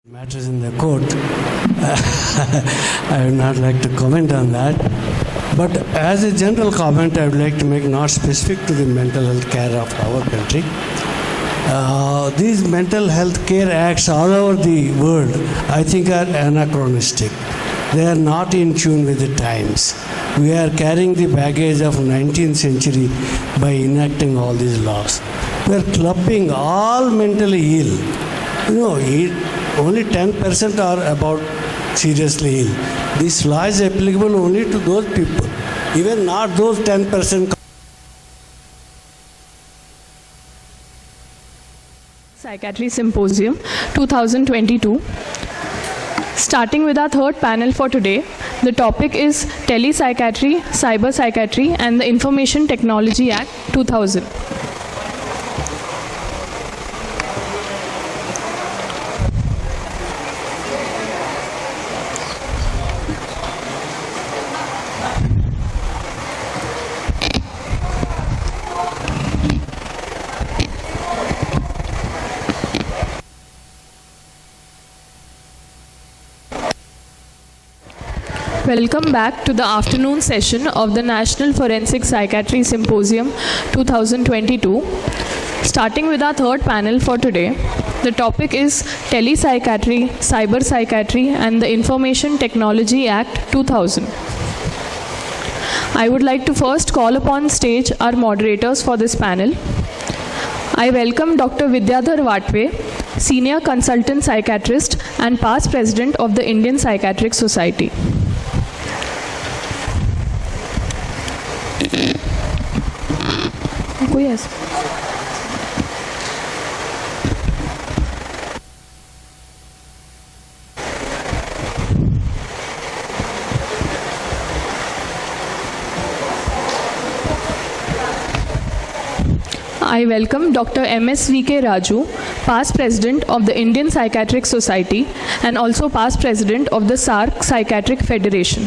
Matters in the court. I would not like to comment on that. But as a general comment, I would like to make not specific to the mental health care of our country. These mental health care acts all over the world, I think, are anachronistic. They are not in tune with the times. We are carrying the baggage of 19th century by enacting all these laws. We are clubbing all mentally ill. Only 10% are about seriously ill. This law is applicable only to those people, even not those 10%. Psychiatry Symposium 2022. Starting with our third panel for today, the topic is Telepsychiatry, Cyber Psychiatry and the Information Technology Act 2000. Welcome back to the afternoon session of the National Forensic Psychiatry Symposium 2022. Starting with our third panel for today, the topic is Telepsychiatry, Cyber Psychiatry and the Information Technology Act 2000. I would like to first call upon stage our moderators for this panel. I welcome Dr. Vidyadhar Vatve, Senior Consultant Psychiatrist and past President of the Indian Psychiatric Society. Yes. I welcome Dr. M.S.V.K. Raju, past President of the Indian Psychiatric Society and also past President of the SARC Psychiatric Federation.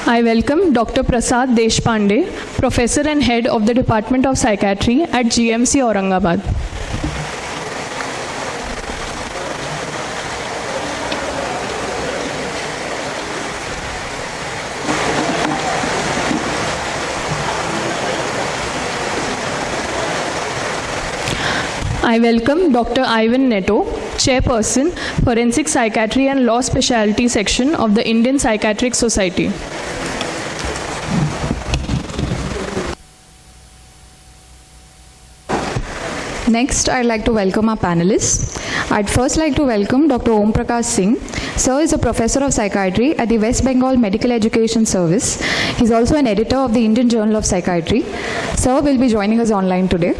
I welcome Dr. Prasad Deshpande, Professor and Head of the Department of Psychiatry at GMC Aurangabad. I welcome Dr. Ivan Netto, Chairperson, Forensic Psychiatry and Law Specialty Section of the Indian Psychiatric Society. Next, I'd like to welcome our panelists. I'd first like to welcome Dr. Om Prakash Singh. Sir is a professor of psychiatry at the West Bengal Medical Education Service. He's also an editor of the Indian Journal of Psychiatry. Sir will be joining us online today.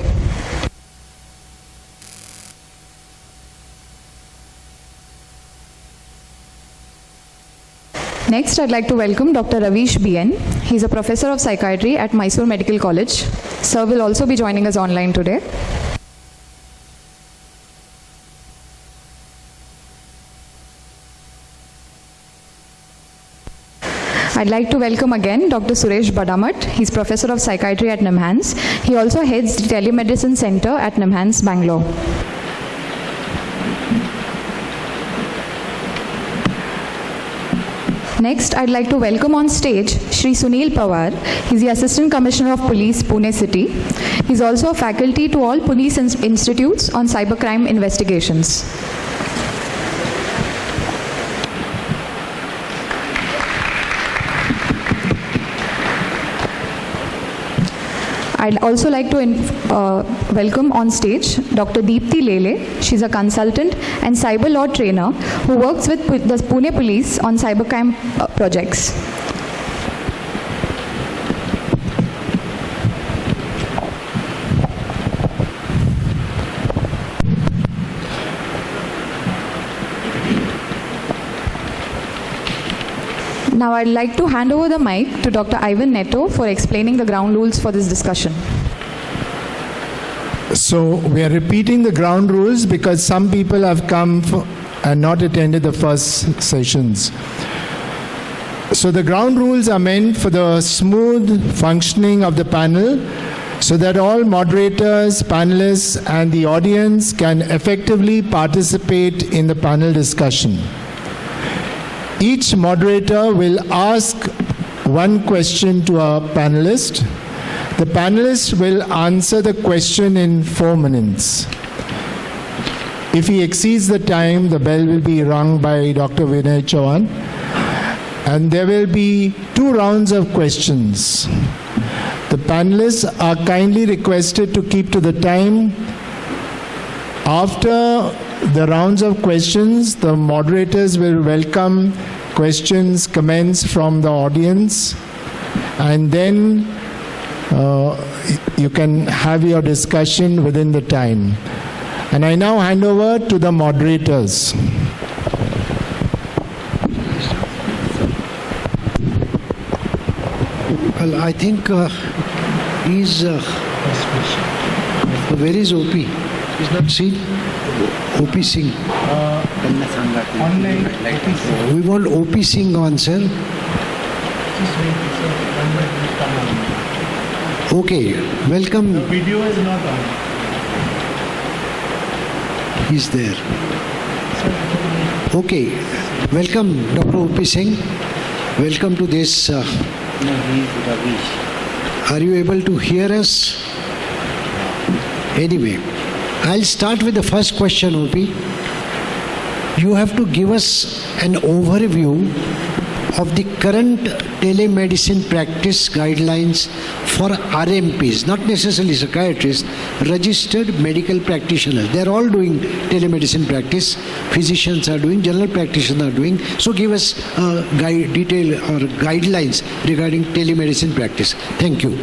Next, I'd like to welcome Dr. Ravish B.N. He's a professor of psychiatry at Mysore Medical College. Sir will also be joining us online today. I'd like to welcome again Dr. Suresh Badamat. He's Professor of Psychiatry at NIMHANS. He also heads the Telemedicine Center at NIMHANS, Bangalore. Next, I'd like to welcome on stage Shri Sunil Pawar. He's the Assistant Commissioner of Police, Pune City. He's also a faculty to all police institutes on cybercrime investigations. I'd also like to welcome on stage Dr. Deepthi Lele. She's a consultant and cyber law trainer who works with the Pune Police on cybercrime projects. Now I'd like to hand over the mic to Dr. Ivan Netto for explaining the ground rules for this discussion. So we are repeating the ground rules because some people have come and not attended the first sessions. So the ground rules are meant for the smooth functioning of the panel so that all moderators, panelists, and the audience can effectively participate in the panel discussion. Each moderator will ask one question to a panelist. The panelist will answer the question in 4 minutes. If he exceeds the time, the bell will be rung by Dr. Vinay Chauhan, and there will be 2 rounds of questions. The panelists are kindly requested to keep to the time. After the rounds of questions, the moderators will welcome questions, comments from the audience, and then you can have your discussion within the time. And I now hand over to the moderators. Well, I think he's... where is OP? He's not seen? OP Singh. We want OP Singh on, sir. Okay, welcome. The video is not on. He's there. Okay, welcome Dr. OP Singh. Welcome to this. No, he is Ravish. Are you able to hear us? Anyway, I'll start with the first question, OP. You have to give us an overview of the current telemedicine practice guidelines for RMPs, not necessarily psychiatrists, registered medical practitioners. They're all doing telemedicine practice. Physicians are doing, general practitioners are doing. So give us detail or guidelines regarding telemedicine practice. Thank you.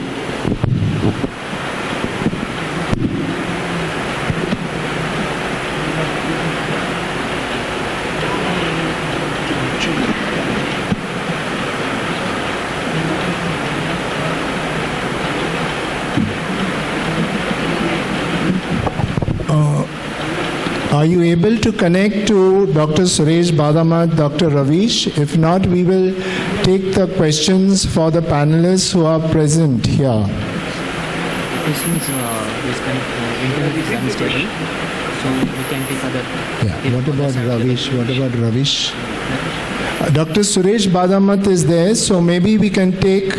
Are you able to connect to Dr. Suresh Badamat, Dr. Ravish? If not, we will take the questions for the panelists who are present here. Questions internet is unstable, so we can take other. Yeah. What about Ravish? Dr. Suresh Badamat is there, so maybe we can take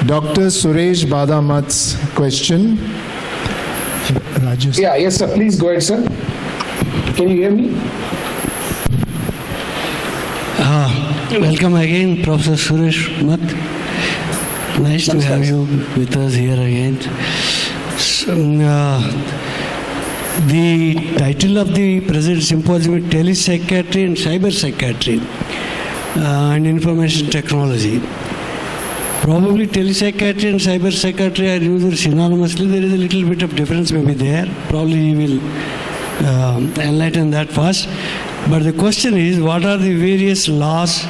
Dr. Suresh Badamat's question. Raju. Yeah, yes, sir. Please go ahead, sir. Can you hear me? Welcome again, Professor Suresh Math. Nice to have you with us here again. So, the title of the present symposium is Telepsychiatry and Cyber Psychiatry and Information Technology. Probably telepsychiatry and cyber psychiatry are used synonymously. There is a little bit of difference maybe there. Probably you will enlighten that first. But the question is, what are the various laws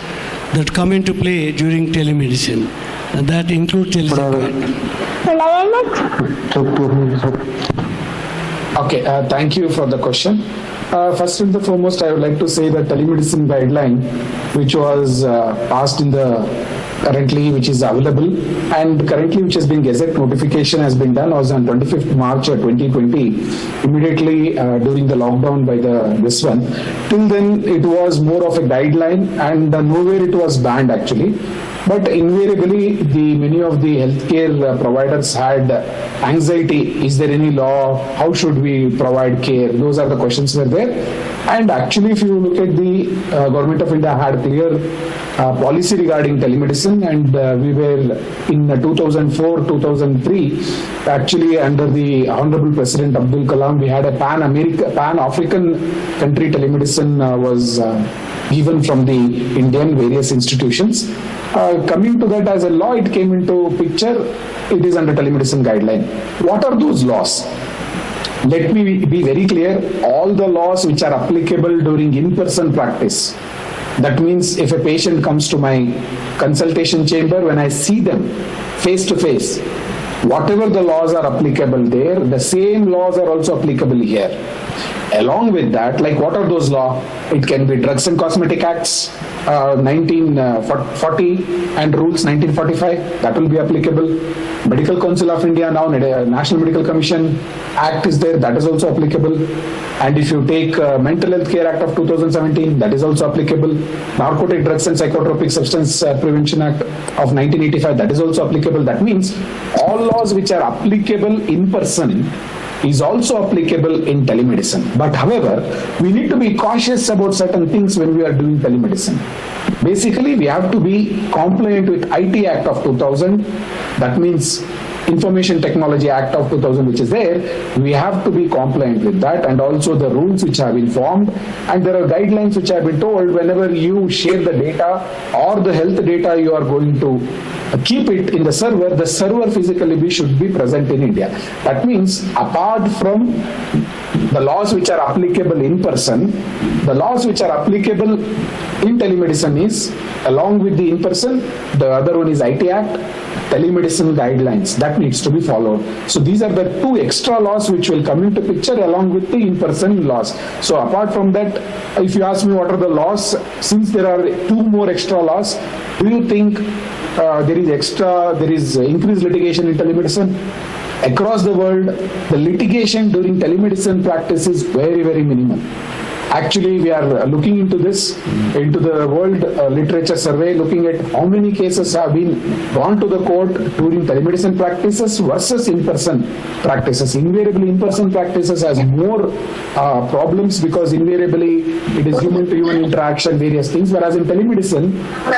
that come into play during telemedicine? And that include telepsychiatry. Okay, thank you for the question. First and the foremost, I would like to say that telemedicine guideline, which was passed in the currently, which is available, and currently which has been gazette notification has been done, was on 25th March 2020, immediately during the lockdown by this one. Till then, it was more of a guideline, and nowhere it was banned actually. But invariably, many of the healthcare providers had anxiety. Is there any law? How should we provide care? Those are the questions were there. And actually, if you look at the Government of India had clear policy regarding telemedicine, and we were in 2004-2003, actually under the Honorable President Abdul Kalam, we had a Pan-African country telemedicine was given from the Indian various institutions. Coming to that as a law, it came into picture, it is under telemedicine guideline. What are those laws? Let me be very clear, all the laws which are applicable during in-person practice, that means if a patient comes to my consultation chamber, when I see them face to face, whatever the laws are applicable there, the same laws are also applicable here. along with that, like what are those laws? It can be Drugs and Cosmetic Acts 1940 and Rules 1945, that will be applicable. Medical Council of India, now National Medical Commission Act is there, that is also applicable. And if you take Mental Health Care Act of 2017, that is also applicable. Narcotic Drugs and Psychotropic Substance Prevention Act of 1985, that is also applicable. That means all laws which are applicable in person is also applicable in telemedicine. But however, we need to be cautious about certain things when we are doing telemedicine. Basically, we have to be compliant with IT Act of 2000. That means Information Technology Act of 2000, which is there. We have to be compliant with that, and also the rules which have been formed. And there are guidelines which have been told whenever you share the data or the health data you are going to keep it in the server physically should be present in India. That means apart from the laws which are applicable in person, the laws which are applicable in telemedicine is, along with the in person, the other one is IT Act, telemedicine guidelines that needs to be followed. So these are the two extra laws which will come into picture along with the in-person laws. So apart from that, if you ask me what are the laws, since there are two more extra laws, do you think there is increased litigation in telemedicine? Across the world, the litigation during telemedicine practice is very, very minimal. Actually, we are looking into this, into the World Literature Survey, looking at how many cases have been gone to the court during telemedicine practices versus in-person practices. Invariably, in-person practices has more problems because invariably it is human-to-human interaction, various things, whereas in telemedicine,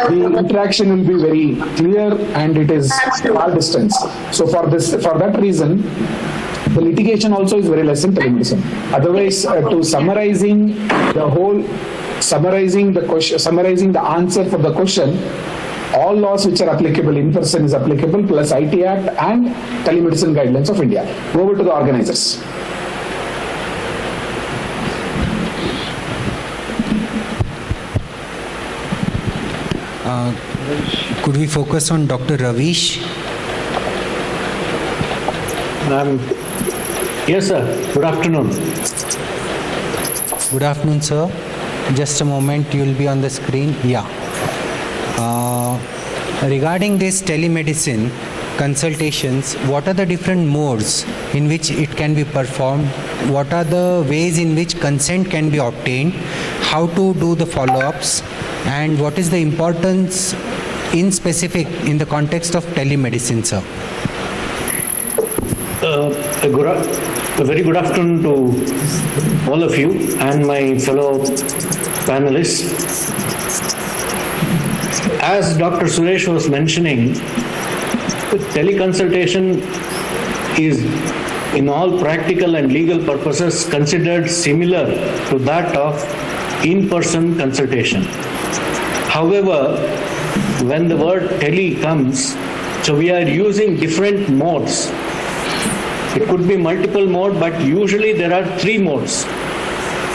the interaction will be very clear and it is far distance. So for that reason, the litigation also is very less in telemedicine. Otherwise, to summarizing the question, summarizing the answer for the question, all laws which are applicable in person is applicable, plus IT Act and telemedicine guidelines of India. Over to the organizers. Could we focus on Dr. Ravish? Yes, sir. Good afternoon. Good afternoon, sir. Just a moment, you will be on the screen. Yeah. Regarding this telemedicine consultations, what are the different modes in which it can be performed? What are the ways in which consent can be obtained? How to do the follow-ups? And what is the importance in specific in the context of telemedicine, sir? A very good afternoon to all of you and my fellow panelists. As Dr. Suresh was mentioning, teleconsultation is in all practical and legal purposes considered similar to that of in-person consultation. However, when the word tele comes, so we are using different modes. It could be multiple mode, but usually there are three modes.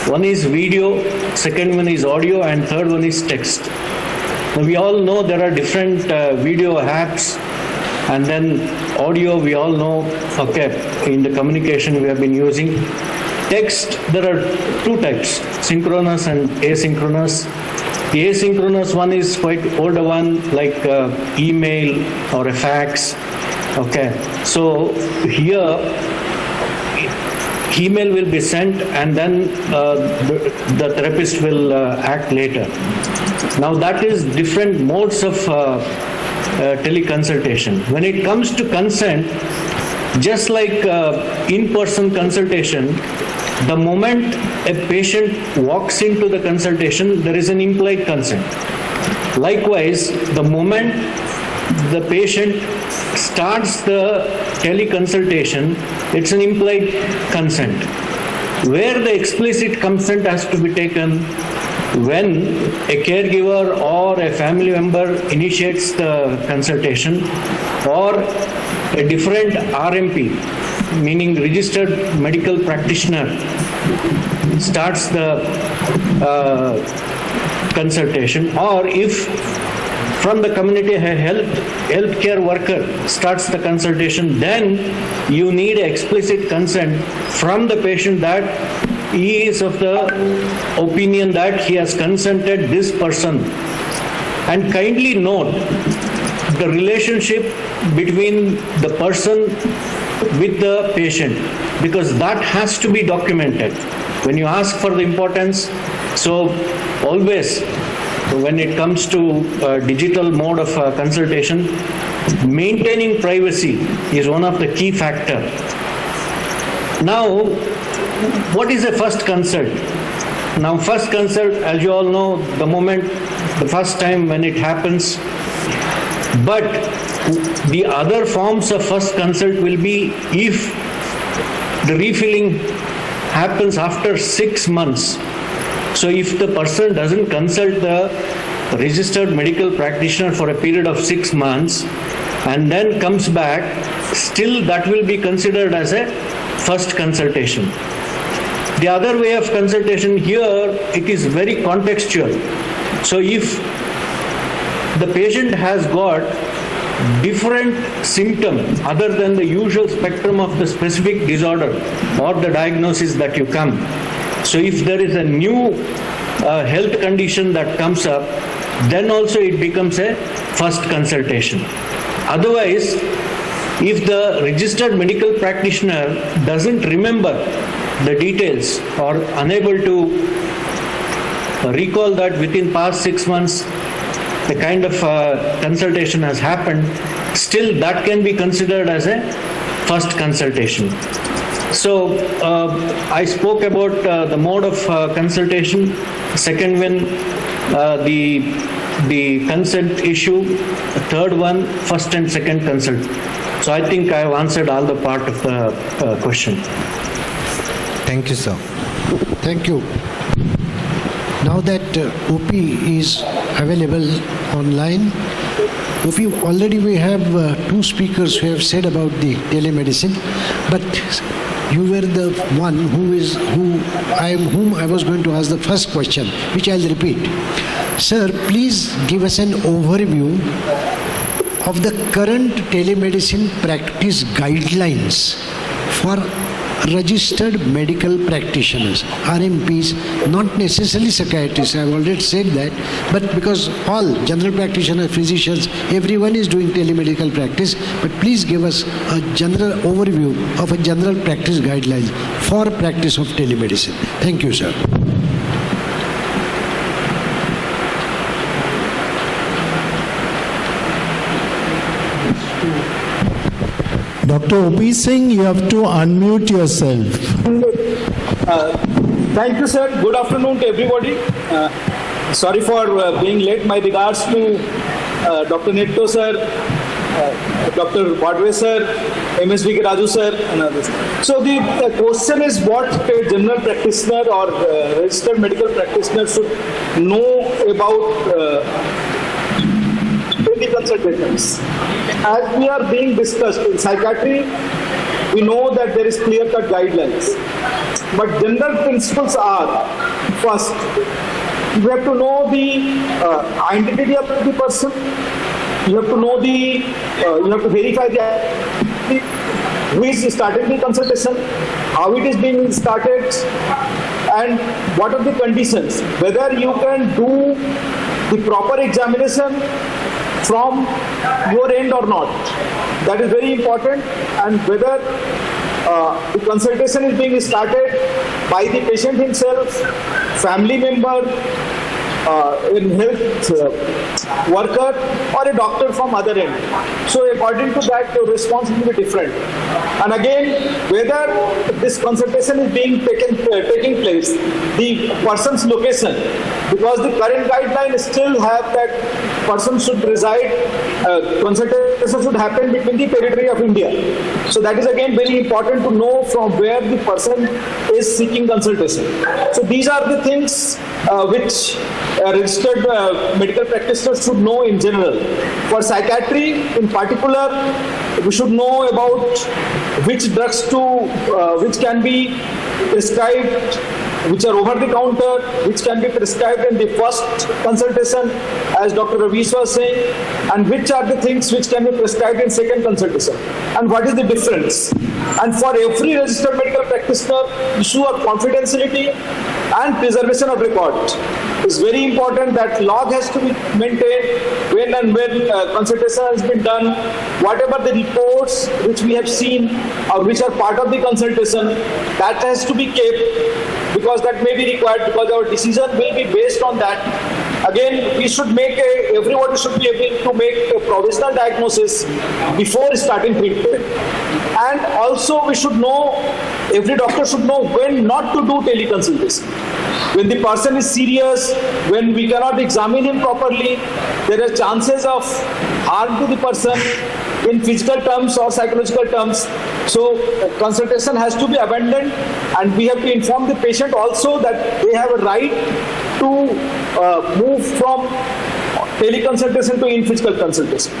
One is video, second one is audio, and third one is text. Now we all know there are different video apps, and then audio we all know, okay, in the communication we have been using. Text, there are two types, synchronous and asynchronous. The asynchronous one is quite older one, like email or a fax. Okay, so here email will be sent and then the therapist will act later. Now that is different modes of teleconsultation. When it comes to consent, just like in-person consultation, the moment a patient walks into the consultation, there is an implied consent. Likewise, the moment the patient starts the teleconsultation, it's an implied consent. Where the explicit consent has to be taken when a caregiver or a family member initiates the consultation, or a different RMP, meaning registered medical practitioner, starts the consultation, or if from the community a healthcare worker starts the consultation, then you need explicit consent from the patient that he is of the opinion that he has consented this person. And kindly note the relationship between the person with the patient, because that has to be documented. When you ask for the importance, so always when it comes to digital mode of consultation, maintaining privacy is one of the key factors. Now, what is a first consult? Now, first consult, as you all know, the first time when it happens, but the other forms of first consult will be if the refilling happens after 6 months. So if the person doesn't consult the registered medical practitioner for a period of 6 months and then comes back, still that will be considered as a first consultation. The other way of consultation here, it is very contextual. So if the patient has got different symptom other than the usual spectrum of the specific disorder or the diagnosis that you come. So if there is a new health condition that comes up, then also it becomes a first consultation. Otherwise, if the registered medical practitioner doesn't remember the details or unable to recall that within past 6 months the kind of consultation has happened, still that can be considered as a first consultation. So I spoke about the mode of consultation. Second one, the consent issue. The third one, first and second consult. So I think I have answered all the part of the question. Thank you, sir. Thank you. Now that OP is available online, OP, already we have two speakers who have said about the telemedicine, but you were the one whom I was going to ask the first question, which I'll repeat. Sir, please give us an overview of the current telemedicine practice guidelines for registered medical practitioners, RMPs, not necessarily psychiatrists, I've already said that, but because all general practitioners, physicians, everyone is doing telemedical practice, but please give us a general overview of a general practice guidelines for practice of telemedicine. Thank you, sir. Dr. O.P. Singh, you have to unmute yourself. Thank you, sir. Good afternoon to everybody. Sorry for being late. My regards to Dr. Netto, sir, Dr. Wadwe, sir, MSV Raju, sir, and others. So the question is what a general practitioner or registered medical practitioner should know about consultations. As we are being discussed in psychiatry, we know that there is clear-cut guidelines. But general principles are, first, you have to know the identity of the person. You have to know you have to verify who is starting the consultation, how it is being started, and what are the conditions. Whether you can do the proper examination from your end or not. That is very important, and whether the consultation is being started by the patient himself, family member, in health worker, or a doctor from other end. So according to that, the response will be different. And again, whether this consultation is being taking place, the person's location, because the current guidelines still have that person should reside, consultation should happen between the territory of India. So that is again very important to know from where the person is seeking consultation. So these are the things which registered medical practitioners should know in general. For psychiatry in particular, we should know about which drugs which can be prescribed which are over the counter, which can be prescribed in the first consultation, as Dr. Ravish was saying, and which are the things which can be prescribed in second consultation, and what is the difference. And for every registered medical practitioner, issue of confidentiality and preservation of record is very important. That log has to be maintained when and when consultation has been done. Whatever the reports which we have seen or which are part of the consultation, that has to be kept, because that may be required, because our decision will be based on that. Again, we should make everybody should be able to make a provisional diagnosis before starting treatment. And also we should know, every doctor should know when not to do teleconsultation. When the person is serious, when we cannot examine him properly, there are chances of harm to the person in physical terms or psychological terms. So consultation has to be abandoned, and we have to inform the patient also that they have a right to move from teleconsultation to in-physical consultation.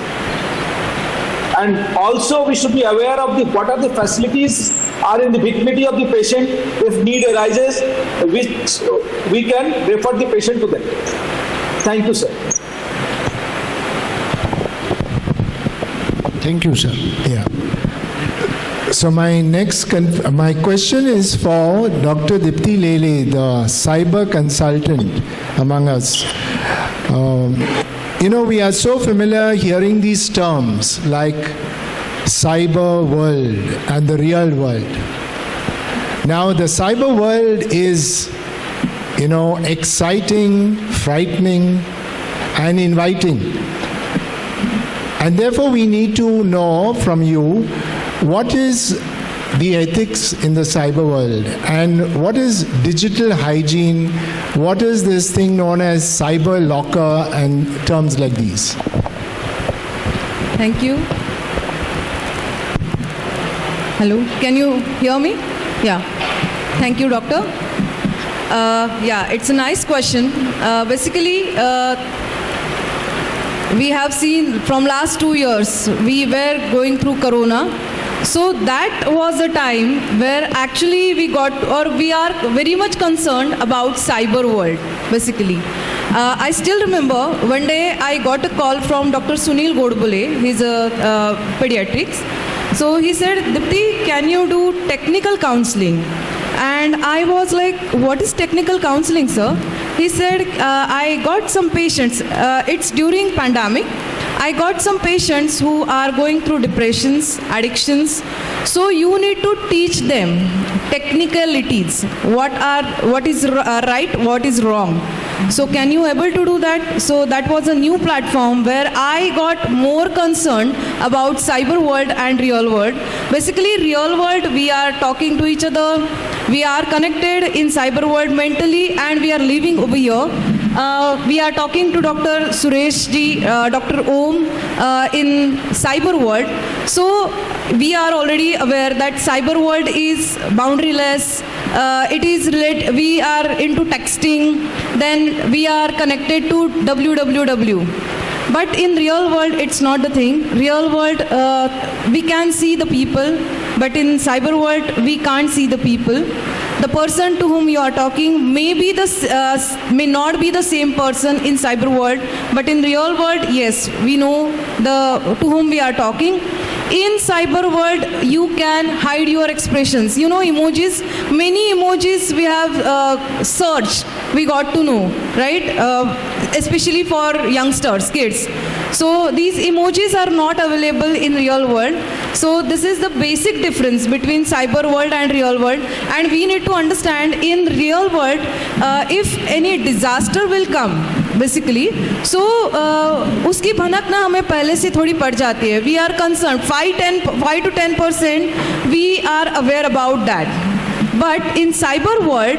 And also we should be aware of what are the facilities are in the vicinity of the patient. If need arises, which we can refer the patient to them. Thank you, sir. Thank you, sir. Yeah. So my my question is for Dr. Dipti Lele, the cyber consultant among us. We are so familiar hearing these terms like cyber world and the real world. Now, the cyber world is, exciting, frightening, and inviting. And therefore, we need to know from you what is the ethics in the cyber world, and what is digital hygiene, what is this thing known as cyber locker, and terms like these. Thank you. Hello, can you hear me? Yeah. Thank you, doctor. Yeah, it's a nice question. Basically, we have seen from last 2 years, we were going through Corona. So that was a time where actually we are very much concerned about cyber world, basically. I still remember one day I got a call from Dr. Sunil Godbole, he's a pediatrics. So he said, Dipti, can you do technical counseling? And I was like, what is technical counseling, sir? He said, I got some patients, it's during pandemic. I got some patients who are going through depressions, addictions. So you need to teach them technicalities. What is right, what is wrong. So can you able to do that? So that was a new platform where I got more concerned about cyber world and real world. Basically, real world, we are talking to each other. We are connected in cyber world mentally, and we are living over here. We are talking to Dr. Suresh ji, Dr. Om in cyber world. So we are already aware that cyber world is boundaryless. We are into texting. Then we are connected to www. But in real world, it's not the thing. Real world, we can see the people, but in cyber world, we can't see the people. The person to whom you are talking may not be the same person in cyber world, but in real world, yes, we know to whom we are talking. In cyber world, you can hide your expressions. Emojis, many emojis we have searched, we got to know, right? Especially for youngsters, kids. So these emojis are not available in real world. So this is the basic difference between cyber world and real world. And we need to understand in real world, if any disaster will come, basically, so uski bhanak na hame pehle se thodi pad jati hai. We are concerned, 5 to 10% we are aware about that. But in cyber world,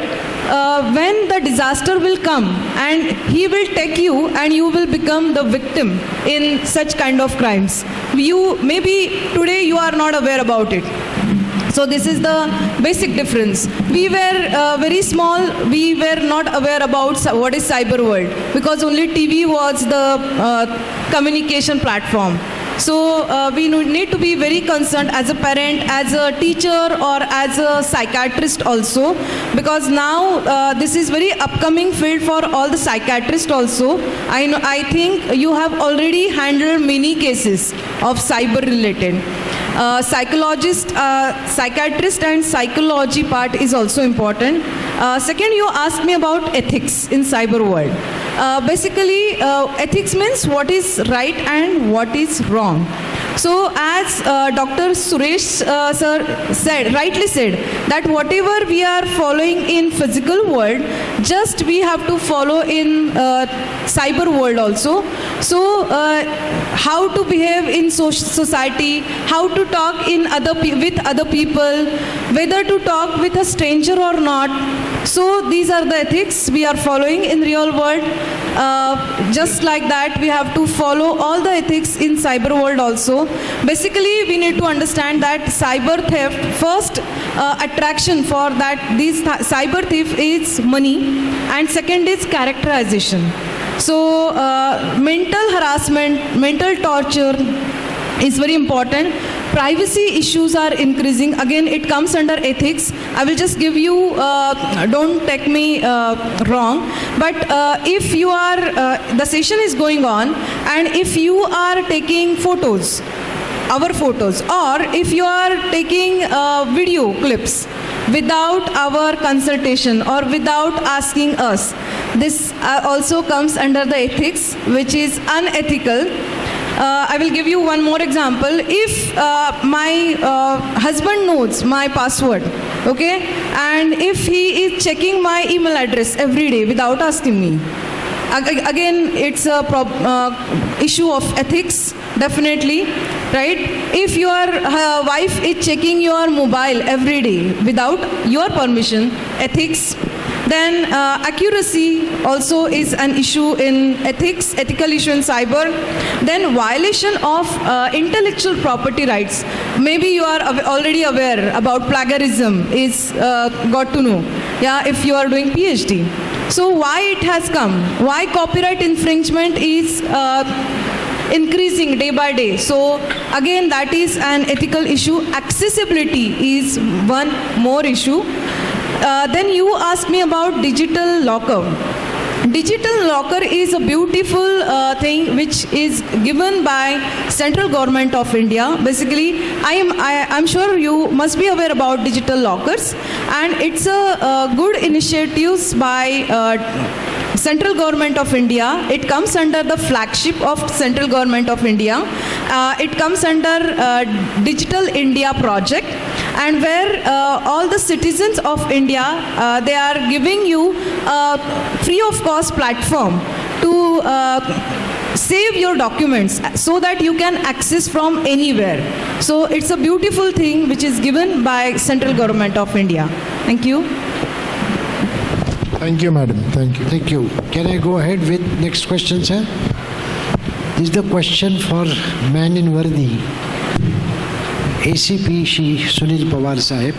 when the disaster will come and he will take you and you will become the victim in such kind of crimes. Maybe today you are not aware about it. So this is the basic difference. We were very small, we were not aware about what is cyber world, because only TV was the communication platform. So we need to be very concerned as a parent, as a teacher, or as a psychiatrist also, because now this is very upcoming field for all the psychiatrists also. I think you have already handled many cases of cyber related. Psychiatrist and psychology part is also important. Second, you asked me about ethics in cyber world. Basically, ethics means what is right and what is wrong. So as Dr. Suresh sir rightly said, that whatever we are following in physical world, just we have to follow in cyber world also. So how to behave in society, how to talk in with other people, whether to talk with a stranger or not. So these are the ethics we are following in real world. Just like that, we have to follow all the ethics in cyber world also. Basically, we need to understand that cyber theft, first attraction for that these cyber thief is money, and second is characterization. So mental harassment, mental torture is very important. Privacy issues are increasing. Again, it comes under ethics. I will just give you, don't take me wrong, but if you are, the session is going on, and if you are taking photos, our photos, or if you are taking video clips without our consultation or without asking us, this also comes under the ethics, which is unethical. I will give you one more example. If my husband knows my password, okay, and if he is checking my email address every day without asking me, again, it's a issue of ethics, definitely, right? If your wife is checking your mobile every day without your permission, ethics. Then accuracy also is an issue in ethics, ethical issue in cyber. Then violation of intellectual property rights. Maybe you are already aware about plagiarism is got to know, yeah, if you are doing PhD. So why it has come? Why copyright infringement is increasing day by day? So again, that is an ethical issue. Accessibility is one more issue. Then you asked me about digital locker. Digital locker is a beautiful thing which is given by central government of India. Basically, I'm sure you must be aware about digital lockers, and it's a good initiatives by central government of India. It comes under the flagship of central government of India. It comes under Digital India project, and where all the citizens of India, they are giving you a free of cost platform to save your documents so that you can access from anywhere. So it's a beautiful thing which is given by central government of India. Thank you. Thank you, madam. Thank you. Thank you. Can I go ahead with next question, sir? This is the question for man in Vardi. ACP Shri Sunil Pawar साहब.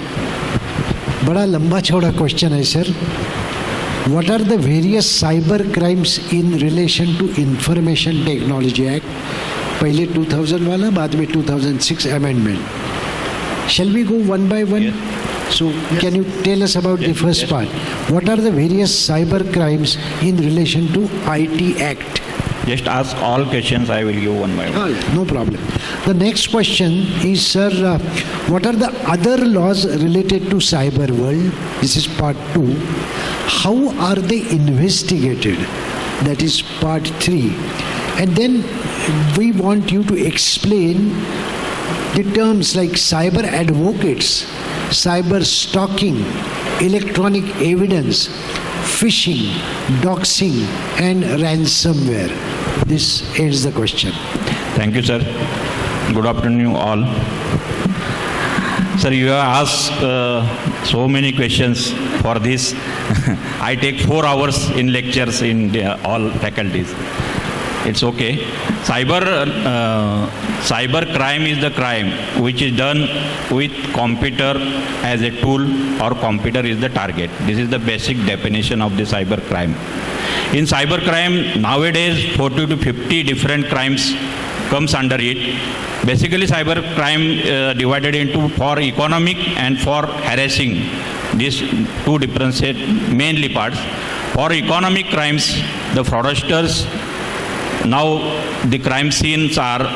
बड़ा लंबा चौड़ा question है sir. What are the various cyber crimes in relation to Information Technology Act? पहले 2000 वाला, बाद में 2006 amendment. Shall we go one by one? Yes. So can you tell us about the first part? What are the various cyber crimes in relation to IT Act? Just ask all questions, I will give one by one. No problem. The next question is, sir, what are the other laws related to cyber world? This is part 2. How are they investigated? That is part 3. And then we want you to explain the terms like cyber advocates, cyber stalking, electronic evidence, phishing, doxing, and ransomware. This ends the question. Thank you, sir. Good afternoon, all. Sir, you have asked so many questions for this. I take 4 hours in lectures in all faculties. It's okay. Cyber crime is the crime which is done with computer as a tool, or computer is the target. This is the basic definition of the cyber crime. In cyber crime, nowadays 40 to 50 different crimes comes under it. Basically, cyber crime divided into for economic and for harassing. These two differentiate mainly parts. For economic crimes, the fraudsters, now the crime scenes are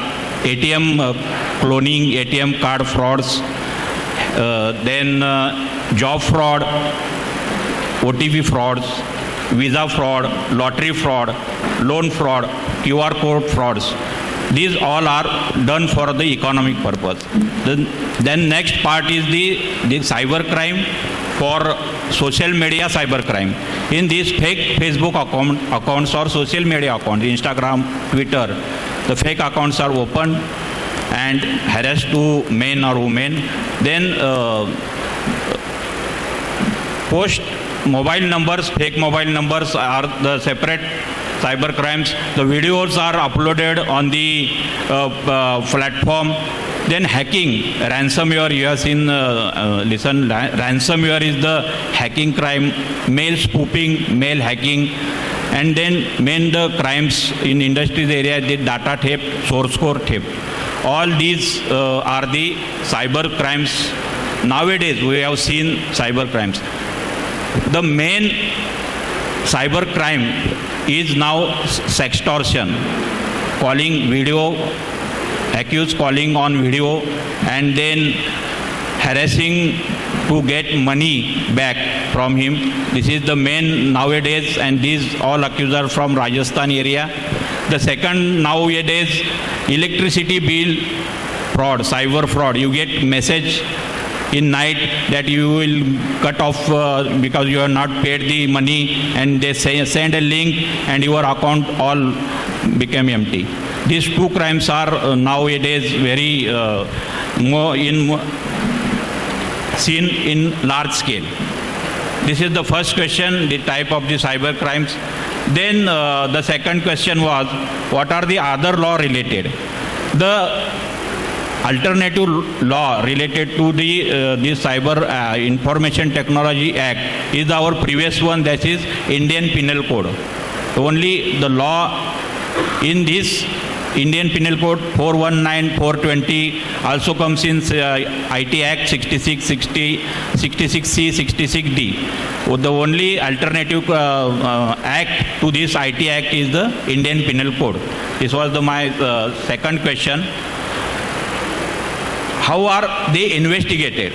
ATM cloning, ATM card frauds, then job fraud, OTP frauds, visa fraud, lottery fraud, loan fraud, QR code frauds. These all are done for the economic purpose. Then next part is the cyber crime for social media cyber crime. In these fake Facebook accounts or social media accounts, Instagram, Twitter, the fake accounts are opened and harassed to men or women. Then post mobile numbers, fake mobile numbers are the separate cyber crimes. The videos are uploaded on the platform. Then hacking, ransomware, you have seen, ransomware is the hacking crime, mail spoofing, mail hacking, and then the crimes in industries area, the data theft, source code theft. All these are the cyber crimes. Nowadays, we have seen cyber crimes. The main cyber crime is now sextortion, calling video, accused calling on video and then harassing to get money back from him. This is the main nowadays, and these all accused are from Rajasthan area. The second nowadays, electricity bill fraud, cyber fraud. You get message in night that you will cut off because you have not paid the money, and they send a link and your account all became empty. These two crimes are nowadays very seen in large scale. This is the first question, the type of the cyber crimes. Then the second question was, what are the other law related? The alternative law related to the Cyber Information Technology Act is our previous one, that is Indian Penal Code. Only the law in this Indian Penal Code 419, 420 also comes in IT Act 66, 60, 66C, 66D. The only alternative act to this IT Act is the Indian Penal Code. This was my second question. How are they investigated?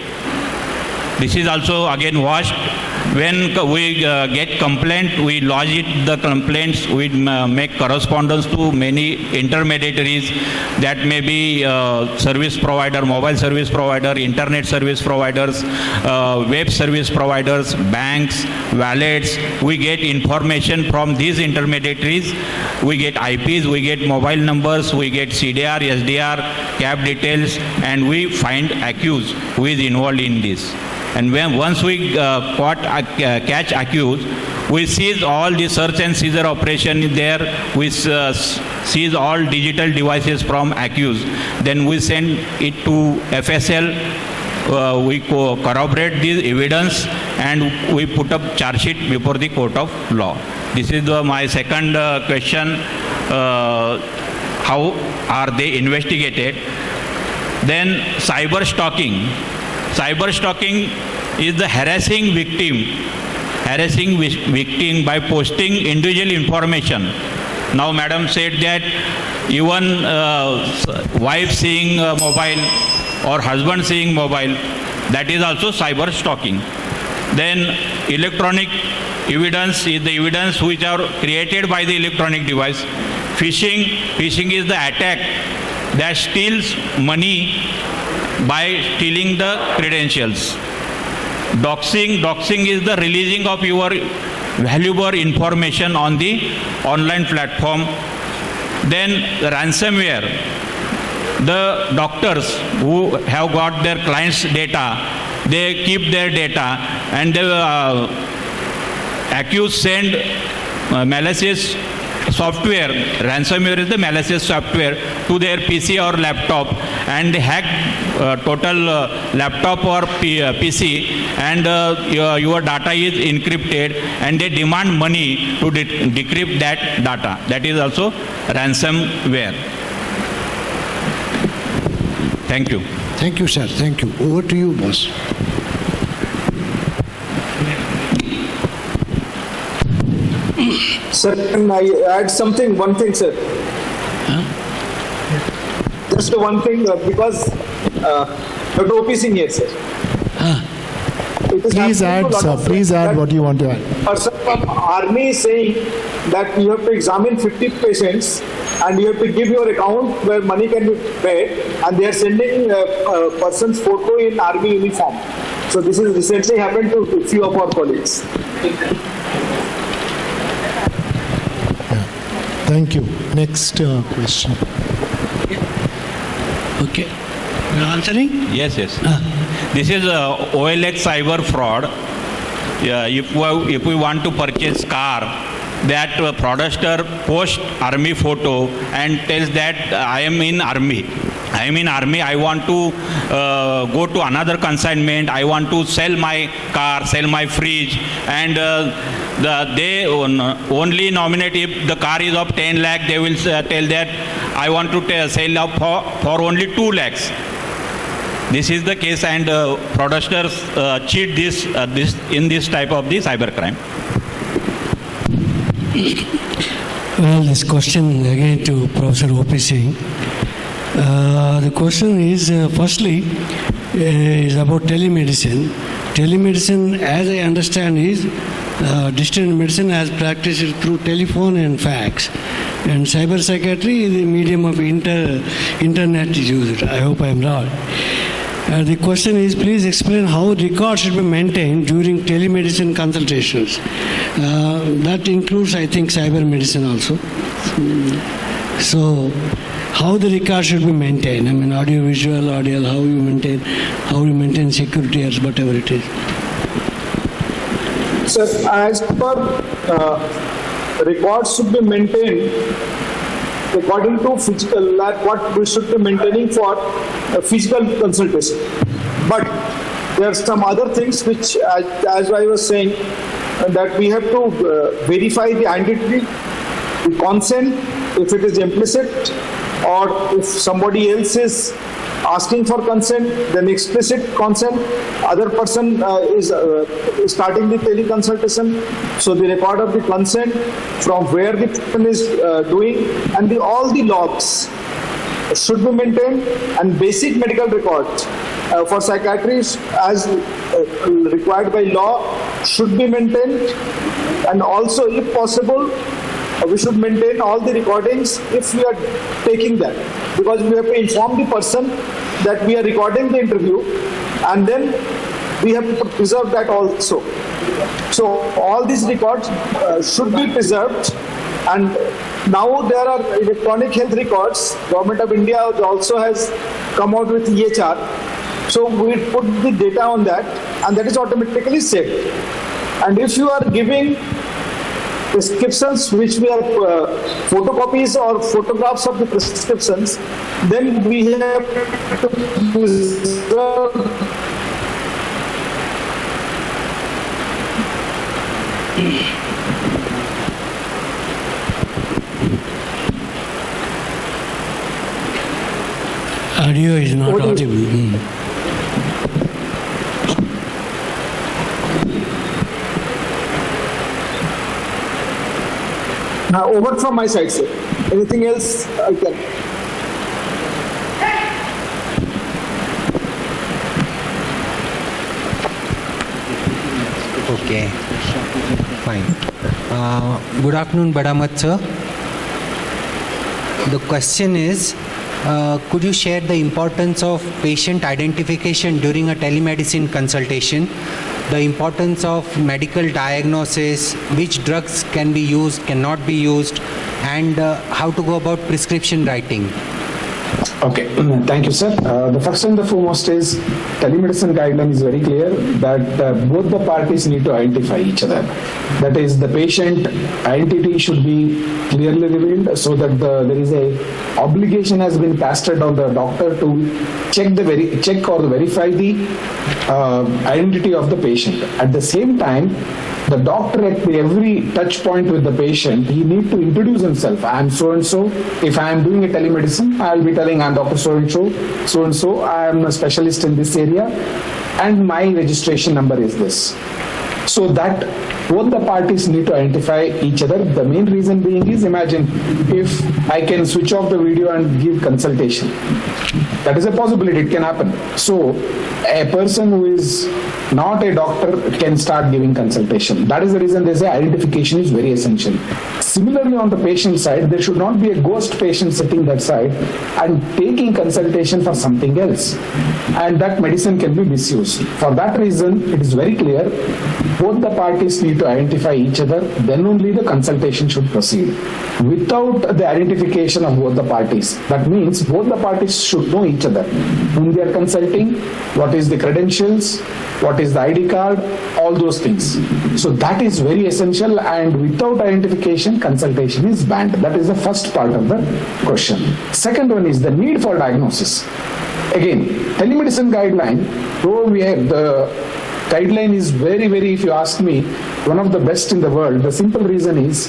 This is also again watched. When we get complaint, we lodge the complaints, we make correspondence to many intermediaries, that may be service provider, mobile service provider, internet service providers, web service providers, banks, wallets. We get information from these intermediaries. We get IPs, we get mobile numbers, we get CDR, SDR, cab details, and we find accused who is involved in this. And once we catch accused, we seize all the search and seizure operation there. We seize all digital devices from accused. Then we send it to FSL. We corroborate the evidence and we put up charge sheet before the court of law. This is my second question. How are they investigated? Then cyber stalking. Cyber stalking is the harassing victim by posting individual information. Now madam said that even wife seeing mobile or husband seeing mobile, that is also cyber stalking. Then electronic evidence is the evidence which are created by the electronic device. Phishing is the attack that steals money by stealing the credentials. Doxing is the releasing of your valuable information on the online platform. Then ransomware. The doctors who have got their clients' data, they keep their data, and the accused send malicious software. Ransomware is the malicious software to their PC or laptop, and they hack total laptop or PC, and your data is encrypted, and they demand money to decrypt that data. That is also ransomware. Thank you. Thank you, sir. Thank you. Over to you, boss. Sir, can I add something? One thing, sir. Just one thing, because Dr. O.P. Singh here, sir. It is Please happening add, to a lot sir. of Please add that what you want to add. person from army is saying that you have to examine 50 patients and you have to give your account where money can be paid, and they are sending a person's photo in army uniform. So this has recently happened to a few of our colleagues. Thank you. Next question. Okay. You are answering? Yes. This is OLX cyber fraud. If we want to purchase car, that fraudster posts army photo and tells that I am in army. I want to go to another consignment. I want to sell my car, sell my fridge, and they only nominate if the car is of 10 lakh. They will tell that I want to sell for only 2 lakhs. This is the case, and fraudsters cheat this in this type of the cybercrime. Well, this question again to Professor O.P. Singh. The question is, firstly, is about telemedicine. Telemedicine, as I understand, is distant medicine as practiced through telephone and fax. And cyber psychiatry is the medium of internet is used. I hope I am wrong. The question is, please explain how records should be maintained during telemedicine consultations. That includes, I think, cyber medicine also. So, how the record should be maintained? I mean, audio, visual, how you maintain security or whatever it is. Sir, as per records should be maintained according to physical, like what we should be maintaining for physical consultation. But there are some other things which, as I was saying, that we have to verify the identity, the consent, if it is implicit, or if somebody else is asking for consent, then explicit consent, other person is starting the teleconsultation. So the record of the consent, from where the person is doing, and all the logs should be maintained, and basic medical records for psychiatrists as required by law should be maintained, and also if possible we should maintain all the recordings if we are taking that, because we have to inform the person that we are recording the interview, and then we have to preserve that also. So all these records should be preserved, and now there are electronic health records. Government of India also has come out with EHR. So we put the data on that, and that is automatically saved. And if you are giving prescriptions which we are photocopies or photographs of the prescriptions, then we have to preserve Audio is not audible. Now, over from my side, sir. Anything else I can? Okay, fine. Good afternoon, Badamat sir. The question is, could you share the importance of patient identification during a telemedicine consultation, the importance of medical diagnosis, which drugs can be used, cannot be used, and how to go about prescription writing? Okay, thank you, sir. The first and the foremost is telemedicine guideline is very clear that both the parties need to identify each other. That is, the patient identity should be clearly revealed so that there is a obligation has been passed on the doctor to check or verify the identity of the patient. At the same time, the doctor at every touch point with the patient, he need to introduce himself. I am so and so. If I am doing a telemedicine, I will be telling I'm Dr. So and so, I am a specialist in this area, and my registration number is this. So that both the parties need to identify each other. The main reason being is, imagine if I can switch off the video and give consultation. That is a possibility, it can happen. So a person who is not a doctor can start giving consultation. That is the reason they say identification is very essential. Similarly, on the patient side, there should not be a ghost patient sitting that side and taking consultation for something else. And that medicine can be misused. For that reason, it is very clear, both the parties need to identify each other, then only the consultation should proceed. Without the identification of both the parties, that means both the parties should know each other, whom they are consulting, what is the credentials, what is the ID card, all those things. So that is very essential, and without identification, consultation is banned. That is the first part of the question. Second one is the need for diagnosis. Again, telemedicine guideline, though we have the guideline is very, if you ask me, one of the best in the world. The simple reason is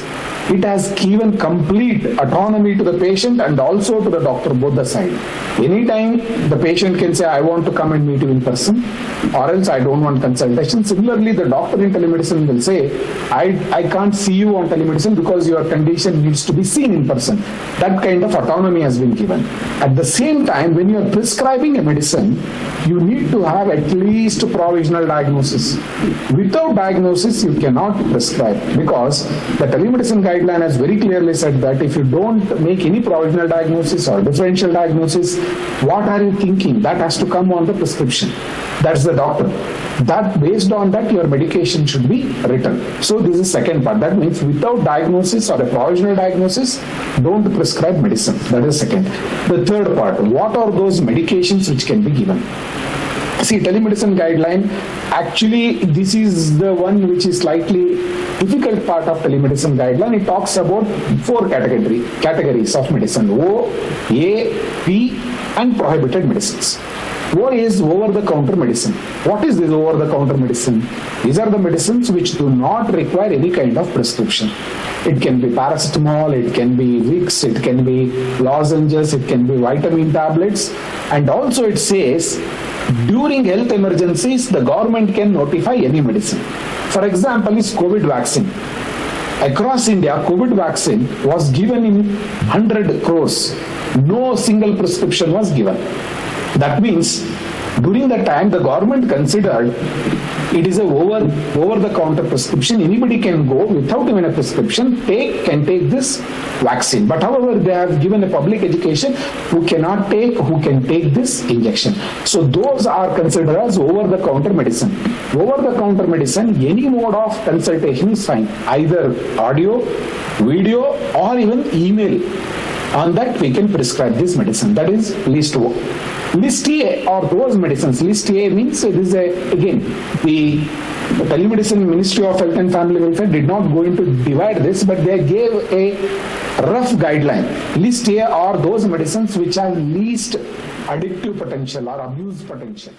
it has given complete autonomy to the patient and also to the doctor, both the side. Anytime the patient can say, I want to come and meet you in person, or else I don't want consultation. Similarly, the doctor in telemedicine will say, I can't see you on telemedicine because your condition needs to be seen in person. That kind of autonomy has been given. At the same time, when you are prescribing a medicine, you need to have at least provisional diagnosis. Without diagnosis, you cannot prescribe, because the telemedicine guideline has very clearly said that if you don't make any provisional diagnosis or differential diagnosis, what are you thinking? That has to come on the prescription. That's the doctor. That based on that, your medication should be written. So this is second part. That means without diagnosis or a provisional diagnosis, don't prescribe medicine. That is second. The third part, what are those medications which can be given? See, telemedicine guideline, actually this is the one which is slightly difficult part of telemedicine guideline. It talks about 4 categories of medicine: O, A, P and prohibited medicines. O is over-the-counter medicine. What is this over-the-counter medicine? These are the medicines which do not require any kind of prescription. It can be paracetamol, it can be Vicks, it can be lozenges, it can be vitamin tablets. And also it says, during health emergencies, the government can notify any medicine. For example, is COVID vaccine. Across India, COVID vaccine was given in 100 crores. No single prescription was given. That means during that time, the government considered it is a over-the-counter prescription. Anybody can go without even a prescription, can take this vaccine. But however, they have given a public education who cannot take, who can take this injection. So those are considered as over-the-counter medicine. Over-the-counter medicine, any mode of consultation is fine. Either audio, video or even email. On that we can prescribe this medicine. That is list O. List A are those medicines. List A means it is again, the Telemedicine Ministry of Health and Family Welfare did not go into divide this, but they gave a rough guideline. List A are those medicines which have least addictive potential or abuse potential.